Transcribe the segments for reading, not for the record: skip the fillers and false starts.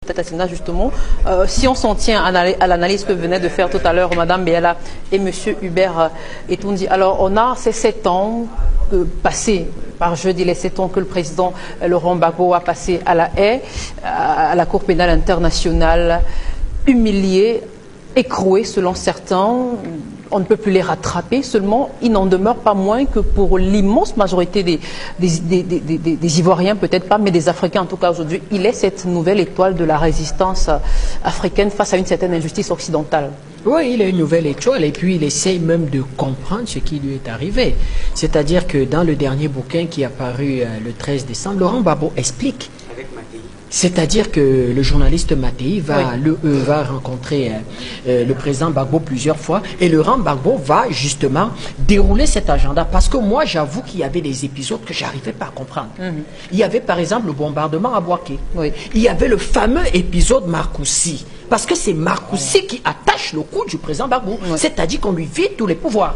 Tatassina, justement, si on s'en tient à l'analyse que venait de faire tout à l'heure Mme Béala et M. Hubert Etondi, alors on a ces 7 ans passés par jeudi, les 7 ans que le président Laurent Gbagbo a passé à la haie, à la Cour pénale internationale, humilié, écroué selon certains. On ne peut plus les rattraper, seulement il n'en demeure pas moins que pour l'immense majorité des Ivoiriens, peut-être pas, mais des Africains en tout cas aujourd'hui, il est cette nouvelle étoile de la résistance africaine face à une certaine injustice occidentale. Oui, il est une nouvelle étoile et puis il essaye même de comprendre ce qui lui est arrivé. C'est-à-dire que dans le dernier bouquin qui est apparu le 13 décembre, Laurent Gbagbo explique. C'est-à-dire que le journaliste Mattei va rencontrer le président Gbagbo plusieurs fois et Laurent Gbagbo va justement dérouler cet agenda. Parce que moi, j'avoue qu'il y avait des épisodes que je n'arrivais pas à comprendre. Il y avait par exemple le bombardement à Bouaké. Il y avait le fameux épisode Marcoussi. Parce que c'est Marcoussi qui attache le cou du président Gbagbo. C'est-à-dire qu'on lui vide tous les pouvoirs.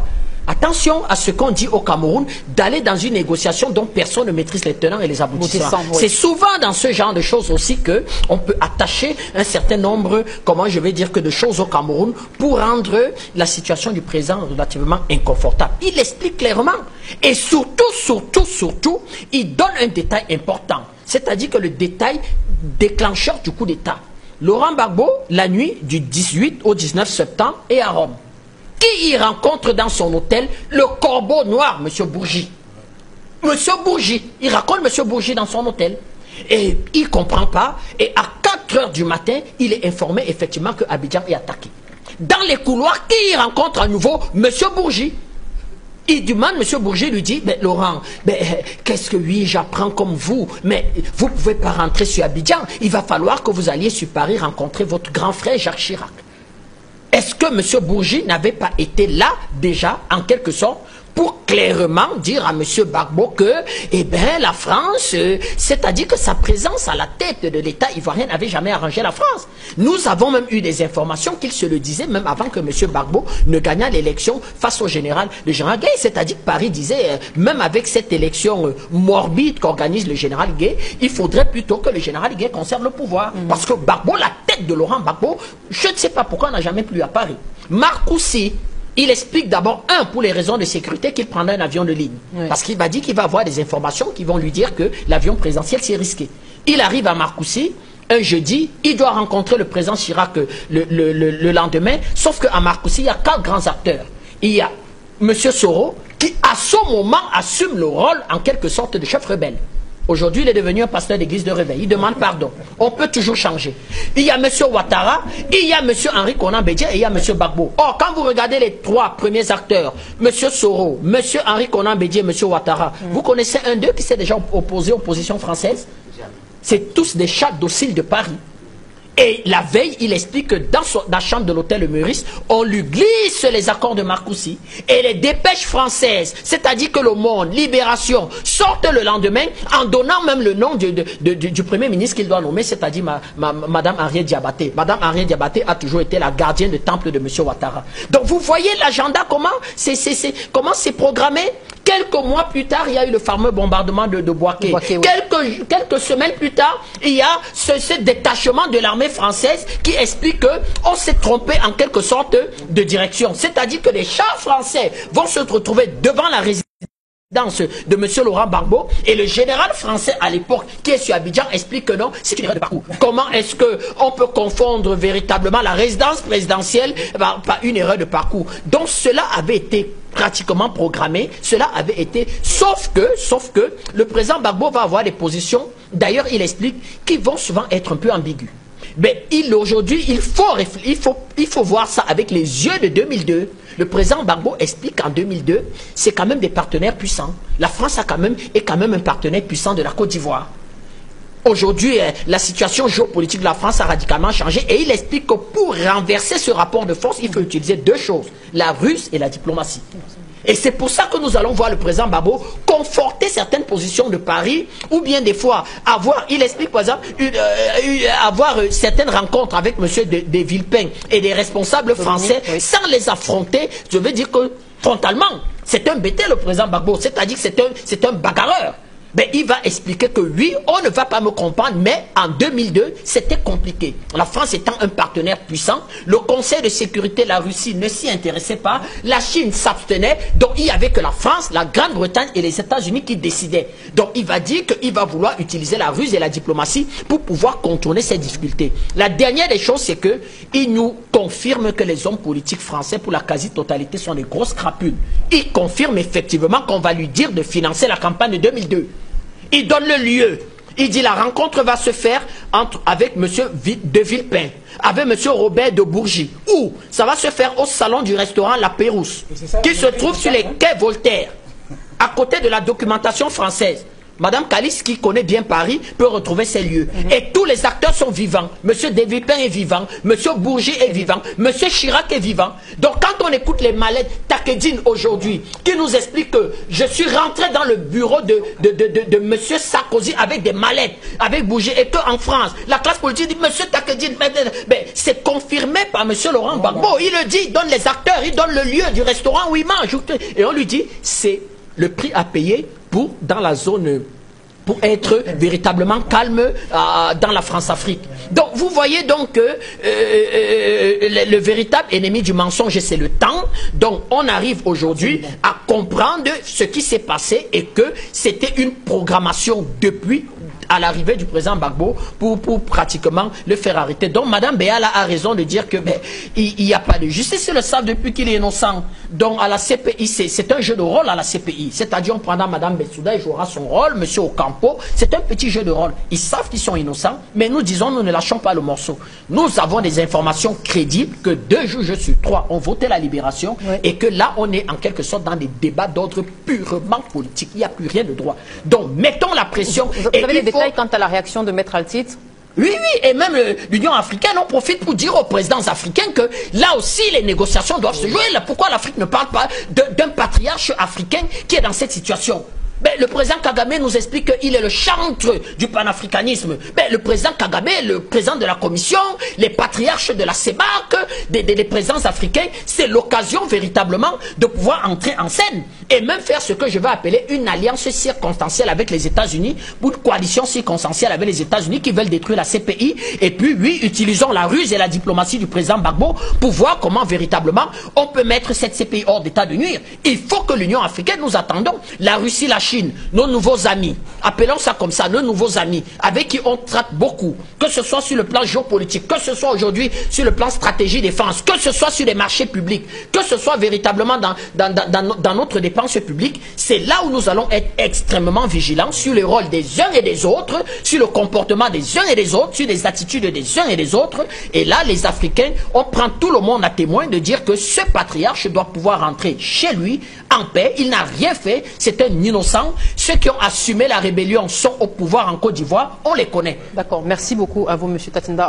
Attention à ce qu'on dit au Cameroun, d'aller dans une négociation dont personne ne maîtrise les tenants et les aboutissants. C'est souvent dans ce genre de choses aussi qu'on peut attacher un certain nombre, comment je vais dire, que de choses au Cameroun pour rendre la situation du président relativement inconfortable. Il explique clairement. Et surtout, il donne un détail important. C'est-à-dire que le détail déclencheur du coup d'État. Laurent Gbagbo, la nuit du 18 au 19 septembre, est à Rome. Qui y rencontre dans son hôtel le corbeau noir, M. Bourgi. M. Bourgi, il raconte M. Bourgi dans son hôtel. Et il ne comprend pas. Et à 4 heures du matin, il est informé effectivement que Abidjan est attaqué. Dans les couloirs, qui y rencontre à nouveau M. Bourgi. Il demande, M. Bourgi lui dit, mais Laurent, qu'est-ce que oui, j'apprends comme vous, mais vous ne pouvez pas rentrer sur Abidjan. Il va falloir que vous alliez sur Paris rencontrer votre grand frère Jacques Chirac. Est-ce que M. Bourgi n'avait pas été là, déjà, en quelque sorte, pour clairement dire à M. Gbagbo que, eh bien, la France, c'est-à-dire que sa présence à la tête de l'État ivoirien n'avait jamais arrangé la France. Nous avons même eu des informations qu'il se le disait, même avant que M. Gbagbo ne gagnât l'élection face au général, le général Gueye. C'est-à-dire que Paris disait, même avec cette élection morbide qu'organise le général Gueye, il faudrait plutôt que le général Gueye conserve le pouvoir. Parce que Gbagbo, la tête de Laurent Gbagbo, je ne sais pas pourquoi on n'a jamais plus à Paris. Marcoussi, il explique d'abord, pour les raisons de sécurité, qu'il prendra un avion de ligne. Parce qu'il va dire qu'il va avoir des informations qui vont lui dire que l'avion présidentiel, c'est risqué. Il arrive à Marcoussi, un jeudi, il doit rencontrer le président Chirac le lendemain, sauf qu'à Marcoussi, il y a 4 grands acteurs. Il y a M. Soro, qui à ce moment assume le rôle, en quelque sorte, de chef rebelle. Aujourd'hui, il est devenu un pasteur d'église de réveil. Il demande pardon. On peut toujours changer. Il y a M. Ouattara, il y a M. Henri Konan Bédié et il y a M. Gbagbo. Or, quand vous regardez les 3 premiers acteurs, M. Soro, M. Henri Konan Bédié et M. Ouattara, vous connaissez un d'eux qui s'est déjà opposé aux positions françaises? C'est tous des chats dociles de Paris. Et la veille, il explique que dans la chambre de l'hôtel Meurice, on lui glisse les accords de Marcoussi. Et les dépêches françaises, c'est-à-dire que Le Monde, Libération, sortent le lendemain en donnant même le nom du Premier ministre qu'il doit nommer, c'est-à-dire Madame Henriette Diabaté. Madame Henriette Diabaté a toujours été la gardienne de temple de M. Ouattara. Donc vous voyez l'agenda, comment c'est programmé. Quelques mois plus tard, il y a eu le fameux bombardement de Bouaké. Quelques semaines plus tard, il y a ce détachement de l'armée française qui explique qu'on s'est trompé en quelque sorte de direction. C'est-à-dire que les chars français vont se retrouver devant la résidence de M. Laurent Gbagbo et le général français à l'époque qui est sur Abidjan explique que non, c'est une erreur de parcours. Comment est-ce qu'on peut confondre véritablement la résidence présidentielle par une erreur de parcours? Donc cela avait été pratiquement programmé, cela avait été, sauf que le président Gbagbo va avoir des positions, d'ailleurs il explique, qui vont souvent être un peu ambiguës. Mais aujourd'hui, il faut voir ça avec les yeux de 2002. Le président Gbagbo explique qu'en 2002, c'est quand même des partenaires puissants. La France est quand même un partenaire puissant de la Côte d'Ivoire. Aujourd'hui, la situation géopolitique de la France a radicalement changé et il explique que pour renverser ce rapport de force, il faut utiliser 2 choses, la ruse et la diplomatie. Et c'est pour ça que nous allons voir le président Gbagbo conforter certaines positions de Paris, ou bien des fois avoir, il explique par exemple, avoir certaines rencontres avec M. de Villepin et des responsables français sans les affronter, je veux dire que frontalement, c'est un bêté le président Gbagbo, c'est-à-dire que c'est un bagarreur. ben, il va expliquer que oui, on ne va pas me comprendre, mais en 2002, c'était compliqué. La France étant un partenaire puissant, le Conseil de sécurité, la Russie ne s'y intéressait pas, la Chine s'abstenait, donc il n'y avait que la France, la Grande-Bretagne et les États-Unis qui décidaient. Donc il va dire qu'il va vouloir utiliser la ruse et la diplomatie pour pouvoir contourner ces difficultés. La dernière des choses, c'est que il nous confirme que les hommes politiques français, pour la quasi-totalité, sont des grosses crapules. Il confirme effectivement qu'on va lui dire de financer la campagne de 2002. Il donne le lieu. Il dit la rencontre va se faire avec M. de Villepin, avec M. Robert de Bourgie. Ou ça va se faire au salon du restaurant La Pérouse, qui se trouve sur les quais Voltaire, à côté de la documentation française. Madame Calice, qui connaît bien Paris, peut retrouver ces lieux. Et tous les acteurs sont vivants. Monsieur De Villepin est vivant, Monsieur Bourgie est vivant, Monsieur Chirac est vivant. Donc quand on écoute les mallettes Takedine aujourd'hui, qui nous explique que je suis rentré dans le bureau de Monsieur Sarkozy avec des mallettes, avec Bourgie, et qu'en France, la classe politique dit Monsieur Takedine, c'est confirmé par Monsieur Laurent Gbagbo. Il le dit, il donne les acteurs, il donne le lieu du restaurant où il mange. Et on lui dit, c'est le prix à payer pour, dans la zone, pour être véritablement calme dans la France-Afrique. Donc, vous voyez donc que le véritable ennemi du mensonge, c'est le temps. Donc, on arrive aujourd'hui à comprendre ce qui s'est passé et que c'était une programmation depuis à l'arrivée du président Gbagbo pour pratiquement le faire arrêter. Donc, Mme Béala a raison de dire que il n'y a pas de justice. Ils le savent depuis qu'il est innocent. Donc, à la CPI, c'est un jeu de rôle à la CPI. C'est-à-dire, on prendra Mme Bensouda, il jouera son rôle, M. Ocampo. C'est un petit jeu de rôle. Ils savent qu'ils sont innocents, mais nous disons, nous ne lâchons pas le morceau. Nous avons des informations crédibles que 2 juges sur 3 ont voté la libération et que là, on est en quelque sorte dans des débats d'ordre purement politique. Il n'y a plus rien de droit. Donc, mettons la pression. Vous avez les détails quant à la réaction de Maître Altit? Oui, et même l'Union africaine, on profite pour dire aux présidents africains que là aussi les négociations doivent se jouer. Pourquoi l'Afrique ne parle pas d'un patriarche africain qui est dans cette situation? Le président Kagame nous explique qu'il est le chantre du panafricanisme. Le président Kagame, le président de la commission, les patriarches de la CEMAC, des présidents africains, c'est l'occasion véritablement de pouvoir entrer en scène et même faire ce que je vais appeler une alliance circonstancielle avec les États-Unis, ou une coalition circonstancielle avec les États-Unis qui veulent détruire la CPI. Et puis, oui, utilisons la ruse et la diplomatie du président Gbagbo pour voir comment véritablement on peut mettre cette CPI hors d'état de nuire. Il faut que l'Union africaine, nous attendons, la Russie, la Chine, nos nouveaux amis, appelons ça comme ça, nos nouveaux amis, avec qui on traite beaucoup, que ce soit sur le plan géopolitique, que ce soit aujourd'hui sur le plan stratégie défense, que ce soit sur les marchés publics, que ce soit véritablement dans notre dépense publique, c'est là où nous allons être extrêmement vigilants sur le rôle des uns et des autres, sur le comportement des uns et des autres, sur les attitudes des uns et des autres. Et là, les Africains, on prend tout le monde à témoin de dire que ce patriarche doit pouvoir rentrer chez lui en paix. Il n'a rien fait, c'est un innocent. Ceux qui ont assumé la rébellion sont au pouvoir en Côte d'Ivoire, on les connaît. D'accord, merci beaucoup à vous, M. Tatinda.